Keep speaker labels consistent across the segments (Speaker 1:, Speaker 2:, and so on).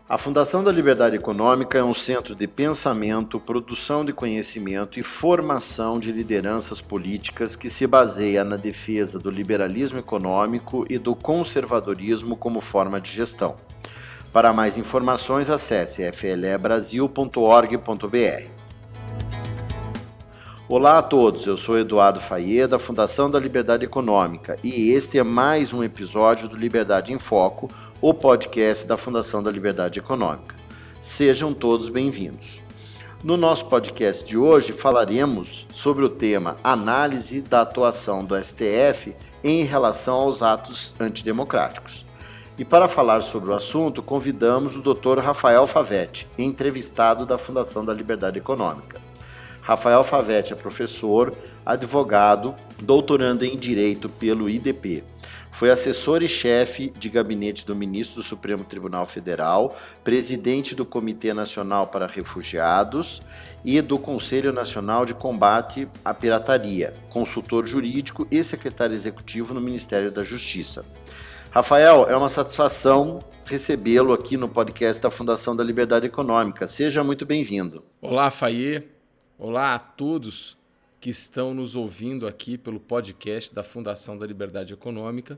Speaker 1: A Fundação da Liberdade Econômica é um centro de pensamento, produção de conhecimento e formação de lideranças políticas que se baseia na defesa do liberalismo econômico e do conservadorismo como forma de gestão. Para mais informações, acesse flebrasil.org.br. Olá a todos, eu sou Eduardo Faye, da Fundação da Liberdade Econômica, e este é mais um episódio do Liberdade em Foco, o podcast da Fundação da Liberdade Econômica. Sejam todos bem-vindos. No nosso podcast de hoje falaremos sobre o tema Análise da atuação do STF em relação aos atos antidemocráticos. E para falar sobre o assunto, convidamos o Dr. Rafael Favetti, entrevistado da Fundação da Liberdade Econômica. Rafael Favetti é professor, advogado, doutorando em Direito pelo IDP. Foi assessor e chefe de gabinete do ministro do Supremo Tribunal Federal, presidente do Comitê Nacional para Refugiados e do Conselho Nacional de Combate à Pirataria, consultor jurídico e secretário executivo no Ministério da Justiça. Rafael, é uma satisfação recebê-lo aqui no podcast da Fundação da Liberdade Econômica. Seja muito bem-vindo.
Speaker 2: Olá, Faye. Olá a todos que estão nos ouvindo aqui pelo podcast da Fundação da Liberdade Econômica.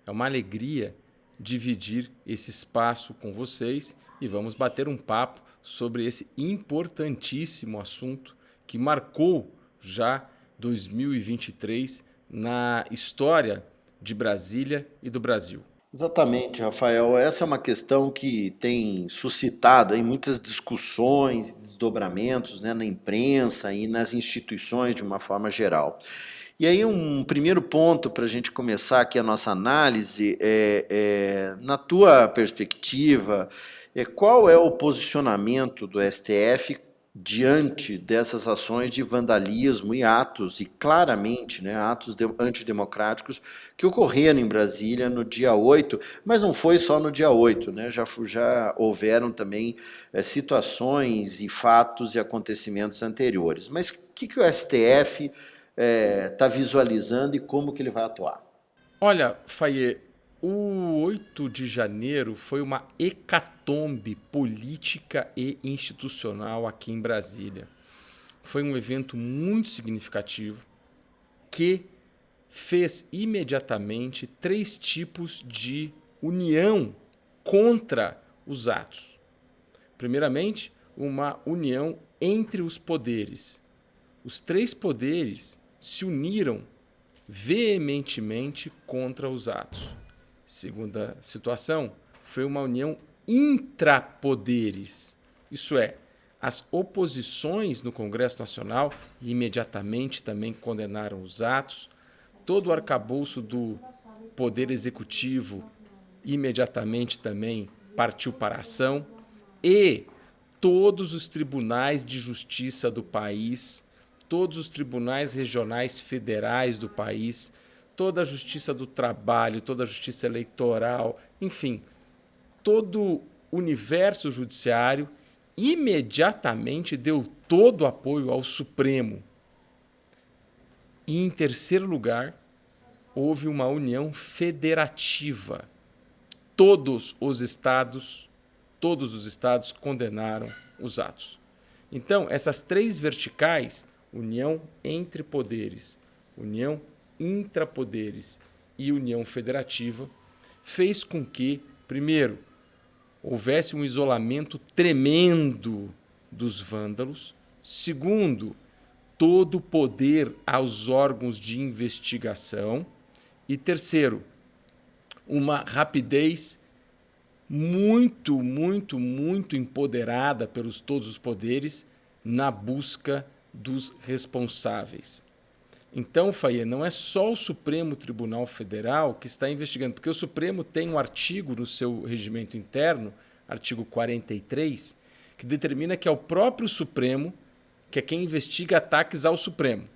Speaker 2: É uma alegria dividir esse espaço com vocês e vamos bater um papo sobre esse importantíssimo assunto que marcou já 2023 na história de Brasília e do Brasil.
Speaker 1: Exatamente, Rafael. Essa é uma questão que tem suscitado aí muitas discussões, desdobramentos, né, na imprensa e nas instituições de uma forma geral. E aí um primeiro ponto para a gente começar aqui a nossa análise na tua perspectiva, qual é o posicionamento do STF diante dessas ações de vandalismo e atos, e claramente, né, atos antidemocráticos que ocorreram em Brasília no dia 8, mas não foi só no dia 8, né, já houveram também situações e fatos e acontecimentos anteriores. Mas o que o STF está visualizando e como que ele vai atuar?
Speaker 2: Olha, Faye, o 8 de janeiro foi uma hecatombe política e institucional aqui em Brasília. Foi um evento muito significativo que fez imediatamente 3 tipos de união contra os atos. Primeiramente, uma união entre os poderes. Os 3 poderes se uniram veementemente contra os atos. Segunda situação foi uma união intrapoderes, isso é, as oposições no Congresso Nacional imediatamente também condenaram os atos, todo o arcabouço do Poder Executivo imediatamente também partiu para a ação e todos os tribunais de justiça do país, todos os tribunais regionais federais do país, toda a justiça do trabalho, toda a justiça eleitoral, enfim, todo o universo judiciário imediatamente deu todo o apoio ao Supremo. E, em terceiro lugar, houve uma união federativa. Todos os estados condenaram os atos. Então, essas 3 verticais, união entre poderes, união intrapoderes e união federativa, fez com que, primeiro, houvesse um isolamento tremendo dos vândalos. Segundo, todo o poder aos órgãos de investigação. E terceiro, uma rapidez muito empoderada pelos todos os poderes na busca dos responsáveis. Então, Faye, não é só o Supremo Tribunal Federal que está investigando, porque o Supremo tem um artigo no seu regimento interno, artigo 43, que determina que é o próprio Supremo que é quem investiga ataques ao Supremo,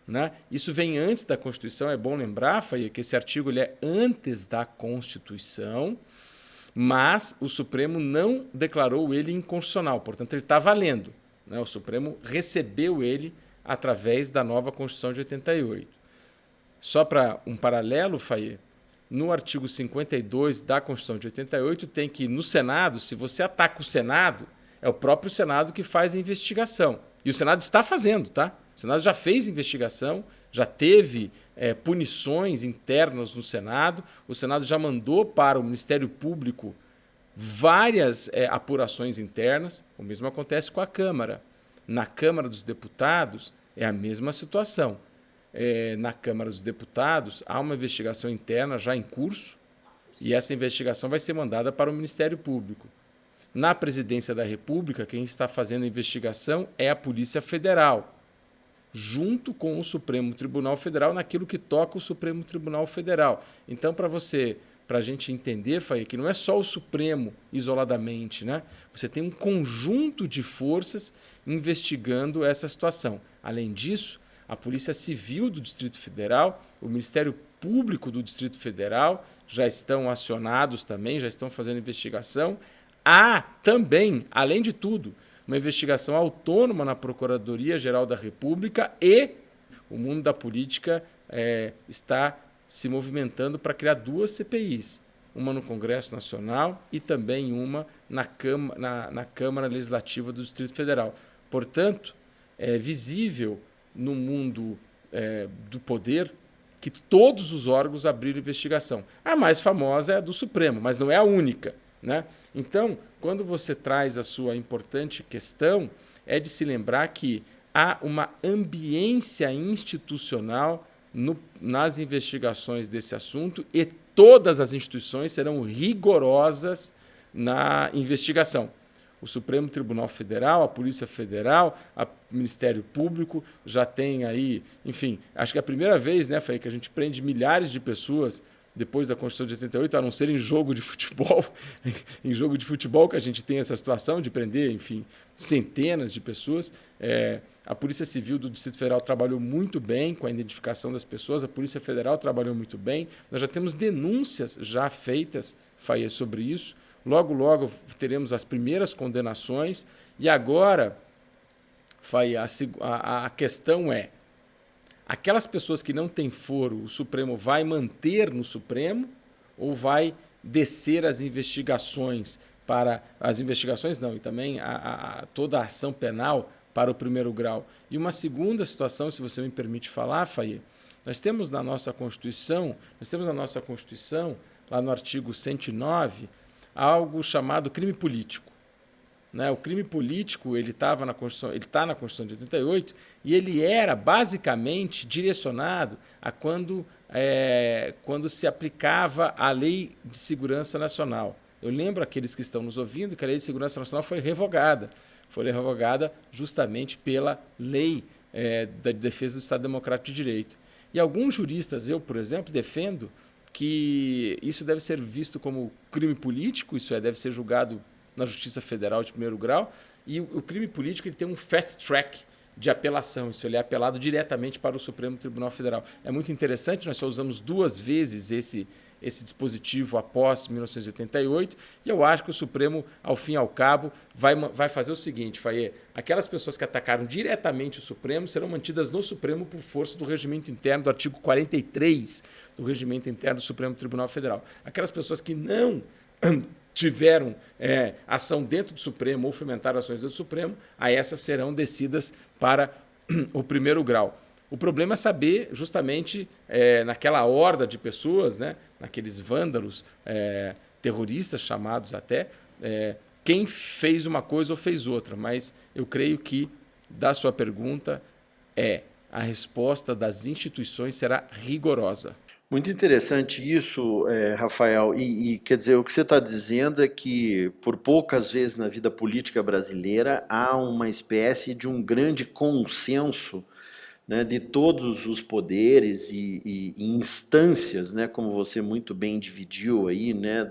Speaker 2: né? Isso vem antes da Constituição, é bom lembrar, Faye, que esse artigo ele é antes da Constituição, mas o Supremo não declarou ele inconstitucional, portanto ele está valendo, né? O Supremo recebeu ele através da nova Constituição de 88. Só para um paralelo, Faye, no artigo 52 da Constituição de 88, tem que, no Senado, se você ataca o Senado, é o próprio Senado que faz a investigação. E o Senado está fazendo, tá? O Senado já fez investigação, já teve punições internas no Senado, o Senado já mandou para o Ministério Público várias apurações internas. O mesmo acontece com a Câmara. Na Câmara dos Deputados é a mesma situação. Na Câmara dos Deputados há uma investigação interna já em curso e essa investigação vai ser mandada para o Ministério Público. Na Presidência da República, quem está fazendo a investigação é a Polícia Federal, junto com o Supremo Tribunal Federal, naquilo que toca o Supremo Tribunal Federal. Então, para a gente entender, Faye, que não é só o Supremo isoladamente, né? Você tem um conjunto de forças investigando essa situação. Além disso, a Polícia Civil do Distrito Federal, o Ministério Público do Distrito Federal já estão acionados também, já estão fazendo investigação. Há também, além de tudo, uma investigação autônoma na Procuradoria-Geral da República e o mundo da política está se movimentando para criar 2 CPIs, uma no Congresso Nacional e também uma na Câmara Legislativa do Distrito Federal. Portanto, é visível no mundo do poder que todos os órgãos abriram investigação. A mais famosa é a do Supremo, mas não é a única, né? Então, quando você traz a sua importante questão, é de se lembrar que há uma ambiência institucional nas investigações desse assunto e todas as instituições serão rigorosas na investigação. O Supremo Tribunal Federal, a Polícia Federal, o Ministério Público já tem aí, enfim, acho que é a primeira vez, né, Faye, que a gente prende milhares de pessoas depois da Constituição de 88, a não ser em jogo de futebol, em jogo de futebol que a gente tem essa situação de prender, enfim, centenas de pessoas. A Polícia Civil do Distrito Federal trabalhou muito bem com a identificação das pessoas, a Polícia Federal trabalhou muito bem. Nós já temos denúncias já feitas, Faye, sobre isso. Logo, logo teremos as primeiras condenações. E agora, Faye, a questão é, aquelas pessoas que não têm foro, o Supremo vai manter no Supremo ou vai descer as investigações para... As investigações não, e também toda a ação penal para o primeiro grau. E uma segunda situação, se você me permite falar, Faye, nós temos na nossa Constituição, lá no artigo 109, algo chamado crime político. Né? O crime político ele está na Constituição de 88 e ele era basicamente direcionado a quando se aplicava a Lei de Segurança Nacional. Eu lembro aqueles que estão nos ouvindo que a Lei de Segurança Nacional foi revogada. Foi revogada justamente pela Lei da Defesa do Estado Democrático de Direito. E alguns juristas, eu, por exemplo, defendo que isso deve ser visto como crime político, isso deve ser julgado na Justiça Federal de primeiro grau, e o crime político ele tem um fast track de apelação, isso ele é apelado diretamente para o Supremo Tribunal Federal. É muito interessante, nós só usamos 2 vezes esse dispositivo após 1988, e eu acho que o Supremo, ao fim e ao cabo, vai fazer o seguinte, Faye, aquelas pessoas que atacaram diretamente o Supremo serão mantidas no Supremo por força do regimento interno do artigo 43 do regimento interno do Supremo Tribunal Federal. Aquelas pessoas que não tiveram ação dentro do Supremo ou fomentaram ações dentro do Supremo, a essas serão descidas para o primeiro grau. O problema é saber justamente naquela horda de pessoas, né, naqueles vândalos terroristas chamados até, quem fez uma coisa ou fez outra. Mas eu creio que, da sua pergunta, a resposta das instituições será rigorosa.
Speaker 1: Muito interessante isso, Rafael, e quer dizer, o que você está dizendo é que por poucas vezes na vida política brasileira há uma espécie de um grande consenso, né, de todos os poderes e instâncias, né, como você muito bem dividiu aí, né,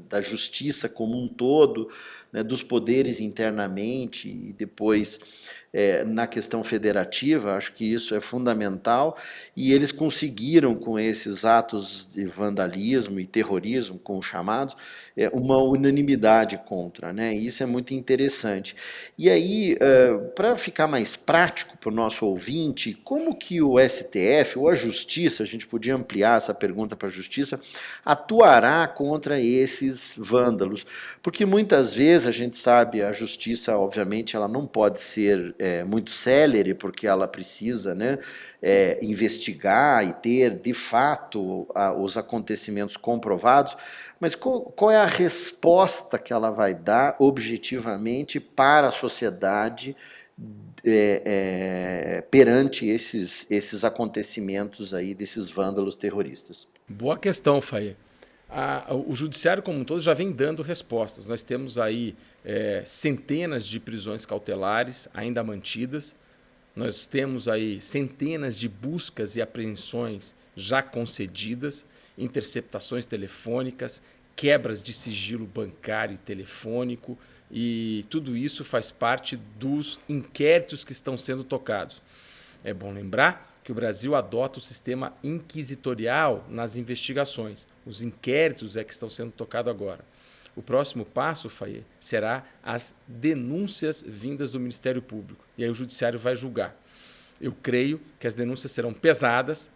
Speaker 1: da justiça como um todo, né, dos poderes internamente e depois na questão federativa, acho que isso é fundamental, e eles conseguiram, com esses atos de vandalismo e terrorismo, com os chamados, uma unanimidade contra, né? Isso é muito interessante. E aí, para ficar mais prático para o nosso ouvinte, como que o STF ou a Justiça, a gente podia ampliar essa pergunta para a Justiça, atuará contra esses vândalos? Porque muitas vezes a gente sabe, a Justiça, obviamente, ela não pode ser muito célere, porque ela precisa, né, investigar e ter, de fato, os acontecimentos comprovados, mas qual é a resposta que ela vai dar objetivamente para a sociedade perante esses acontecimentos aí desses vândalos terroristas?
Speaker 2: Boa questão, Faye. O judiciário como um todo já vem dando respostas. Nós temos aí centenas de prisões cautelares ainda mantidas. Nós temos aí centenas de buscas e apreensões já concedidas, interceptações telefônicas, quebras de sigilo bancário e telefônico, e tudo isso faz parte dos inquéritos que estão sendo tocados. É bom lembrar que o Brasil adota o sistema inquisitorial nas investigações. Os inquéritos que estão sendo tocados agora. O próximo passo, Faye, será as denúncias vindas do Ministério Público. E aí o Judiciário vai julgar. Eu creio que as denúncias serão pesadas,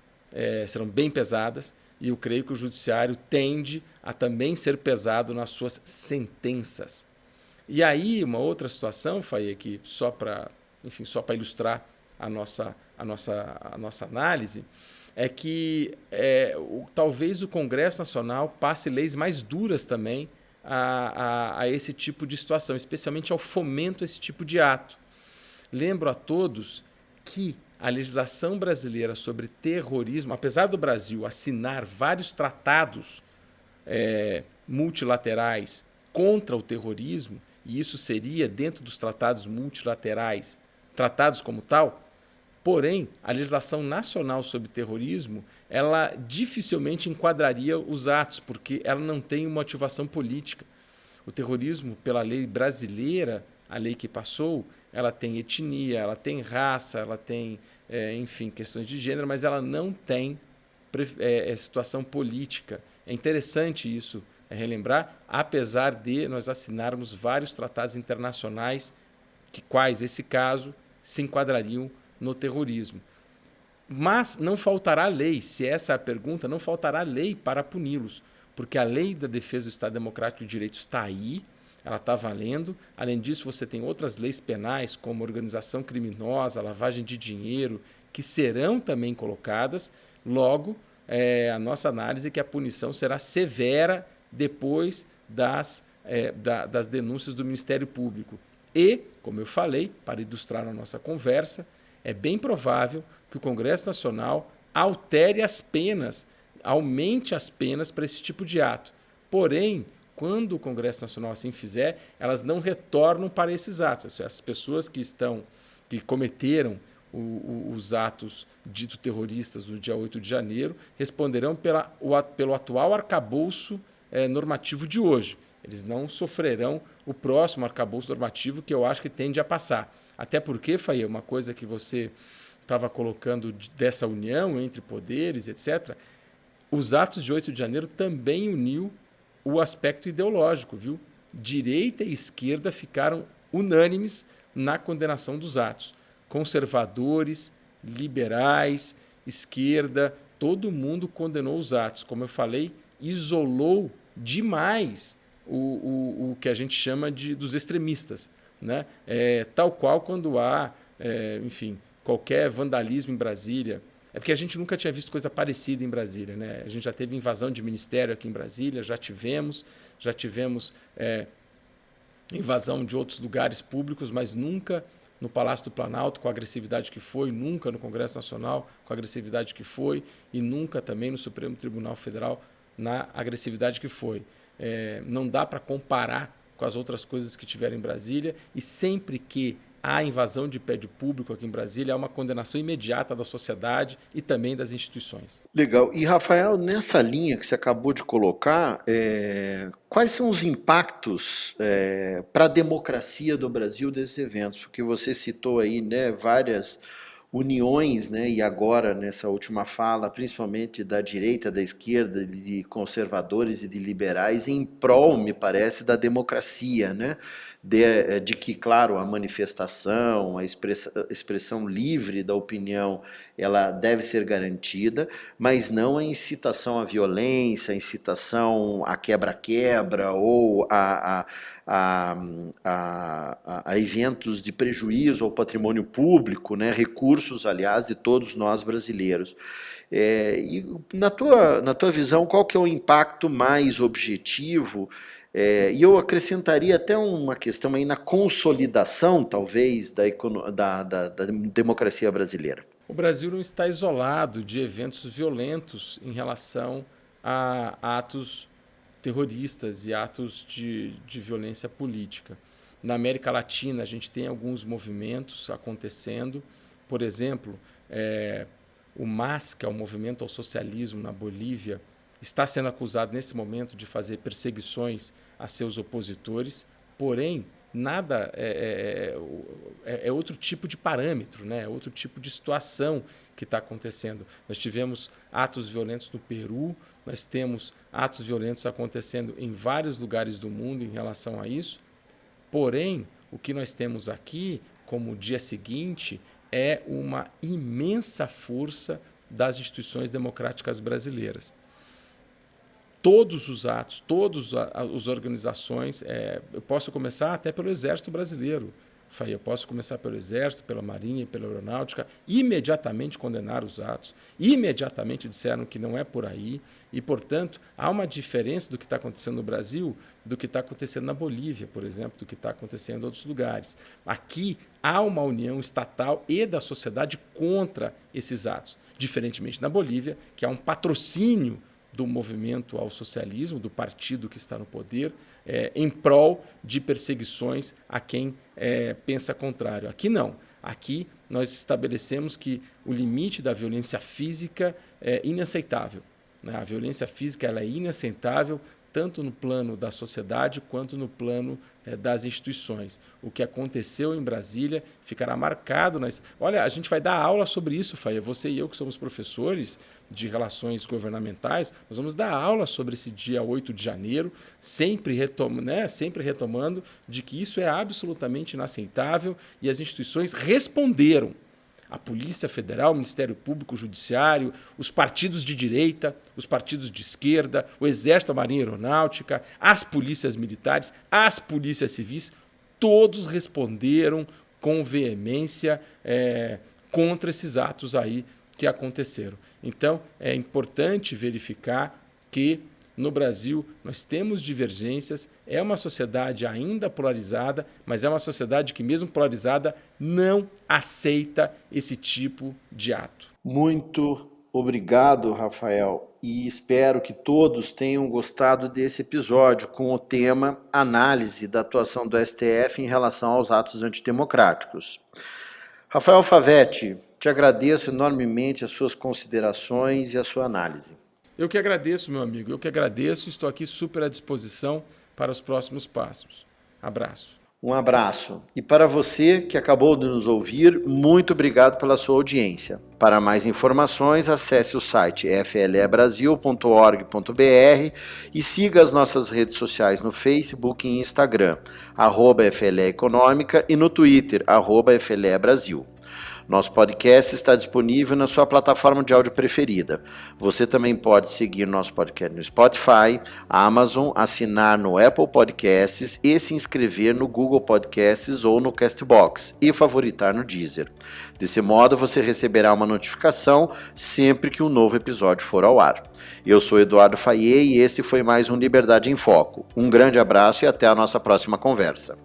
Speaker 2: serão bem pesadas, e eu creio que o Judiciário tende a também ser pesado nas suas sentenças. E aí uma outra situação, Faye, que só para ilustrar a nossa análise, é que talvez o Congresso Nacional passe leis mais duras também a esse tipo de situação, especialmente ao fomento a esse tipo de ato. Lembro a todos que a legislação brasileira sobre terrorismo, apesar do Brasil assinar vários tratados multilaterais contra o terrorismo, e isso seria dentro dos tratados multilaterais, tratados como tal, porém, a legislação nacional sobre terrorismo, ela dificilmente enquadraria os atos, porque ela não tem uma motivação política. O terrorismo, pela lei brasileira, a lei que passou, ela tem etnia, ela tem raça, ela tem, questões de gênero, mas ela não tem situação política. É interessante isso relembrar, apesar de nós assinarmos vários tratados internacionais, quais, esse caso, se enquadrariam no terrorismo. Mas não faltará lei, se essa é a pergunta, não faltará lei para puni-los, porque a lei da defesa do Estado Democrático de Direito está aí, ela está valendo. Além disso, você tem outras leis penais, como organização criminosa, lavagem de dinheiro, que serão também colocadas. Logo, a nossa análise é que a punição será severa depois das denúncias do Ministério Público. E, como eu falei, para ilustrar a nossa conversa, é bem provável que o Congresso Nacional altere as penas, aumente as penas para esse tipo de ato. Porém, quando o Congresso Nacional assim fizer, elas não retornam para esses atos. Essas pessoas que cometeram os atos dito terroristas no dia 8 de janeiro responderão pelo atual arcabouço normativo de hoje. Eles não sofrerão o próximo arcabouço normativo, que eu acho que tende a passar. Até porque, Faye, uma coisa que você estava colocando dessa união entre poderes, etc., os atos de 8 de janeiro também uniu o aspecto ideológico, viu? Direita e esquerda ficaram unânimes na condenação dos atos. Conservadores, liberais, esquerda, todo mundo condenou os atos. Como eu falei, isolou demais o que a gente chama dos extremistas, né? Tal qual quando há, qualquer vandalismo em Brasília. É porque a gente nunca tinha visto coisa parecida em Brasília, né? A gente já teve invasão de ministério aqui em Brasília, já tivemos invasão de outros lugares públicos, mas nunca no Palácio do Planalto com a agressividade que foi, nunca no Congresso Nacional com a agressividade que foi e nunca também no Supremo Tribunal Federal na agressividade que foi. Não dá para comparar com as outras coisas que tiveram em Brasília, e sempre que há invasão de prédio público aqui em Brasília, há uma condenação imediata da sociedade e também das instituições.
Speaker 1: Legal. E, Rafael, nessa linha que você acabou de colocar, quais são os impactos para a democracia do Brasil desses eventos? Porque você citou aí, né, várias uniões, né, e agora nessa última fala, principalmente da direita, da esquerda, de conservadores e de liberais, em prol, me parece, da democracia, né, de que, claro, a manifestação, a expressão livre da opinião, ela deve ser garantida, mas não a incitação à violência, a incitação a quebra-quebra ou a eventos de prejuízo ao patrimônio público, né, recursos, aliás, de todos nós brasileiros. E na tua visão, qual que é o impacto mais objetivo? E eu acrescentaria até uma questão aí na consolidação, talvez, da democracia brasileira.
Speaker 2: O Brasil não está isolado de eventos violentos em relação a atos terroristas e atos de violência política. Na América Latina, a gente tem alguns movimentos acontecendo. Por exemplo, o MAS, que é o Movimento ao Socialismo na Bolívia, está sendo acusado nesse momento de fazer perseguições a seus opositores, porém, nada é outro tipo de parâmetro, né? É outro tipo de situação que está acontecendo. Nós tivemos atos violentos no Peru, nós temos atos violentos acontecendo em vários lugares do mundo em relação a isso, porém, o que nós temos aqui como dia seguinte é uma imensa força das instituições democráticas brasileiras. Todos os atos, todas as organizações, eu posso começar até pelo Exército Brasileiro, eu posso começar pelo Exército, pela Marinha e pela Aeronáutica, imediatamente condenaram os atos, imediatamente disseram que não é por aí, e, portanto, há uma diferença do que está acontecendo no Brasil do que está acontecendo na Bolívia, por exemplo, do que está acontecendo em outros lugares. Aqui há uma união estatal e da sociedade contra esses atos, diferentemente na Bolívia, que há um patrocínio do movimento ao socialismo, do partido que está no poder, em prol de perseguições a quem pensa contrário. Aqui não. Aqui nós estabelecemos que o limite da violência física é inaceitável, né? A violência física ela é inaceitável tanto no plano da sociedade quanto no plano das instituições. O que aconteceu em Brasília ficará marcado. Olha, a gente vai dar aula sobre isso, Faia. Você e eu, que somos professores de relações governamentais, nós vamos dar aula sobre esse dia 8 de janeiro, sempre retomando de que isso é absolutamente inaceitável e as instituições responderam. A Polícia Federal, o Ministério Público, o Judiciário, os partidos de direita, os partidos de esquerda, o Exército, a Marinha e a Aeronáutica, as polícias militares, as polícias civis, todos responderam com veemência contra esses atos aí que aconteceram. Então, é importante verificar que no Brasil nós temos divergências, é uma sociedade ainda polarizada, mas é uma sociedade que, mesmo polarizada, não aceita esse tipo de ato.
Speaker 1: Muito obrigado, Rafael, e espero que todos tenham gostado desse episódio com o tema Análise da atuação do STF em relação aos atos antidemocráticos. Rafael Favetti, te agradeço enormemente as suas considerações e a sua análise.
Speaker 2: Eu que agradeço, meu amigo, eu que agradeço, estou aqui super à disposição para os próximos passos. Abraço.
Speaker 1: Um abraço. E para você que acabou de nos ouvir, muito obrigado pela sua audiência. Para mais informações, acesse o site flebrasil.org.br e siga as nossas redes sociais no Facebook e Instagram, @FLE Econômica, e no Twitter, @FLEBrasil. Nosso podcast está disponível na sua plataforma de áudio preferida. Você também pode seguir nosso podcast no Spotify, Amazon, assinar no Apple Podcasts e se inscrever no Google Podcasts ou no Castbox e favoritar no Deezer. Desse modo, você receberá uma notificação sempre que um novo episódio for ao ar. Eu sou Eduardo Fayet e esse foi mais um Liberdade em Foco. Um grande abraço e até a nossa próxima conversa.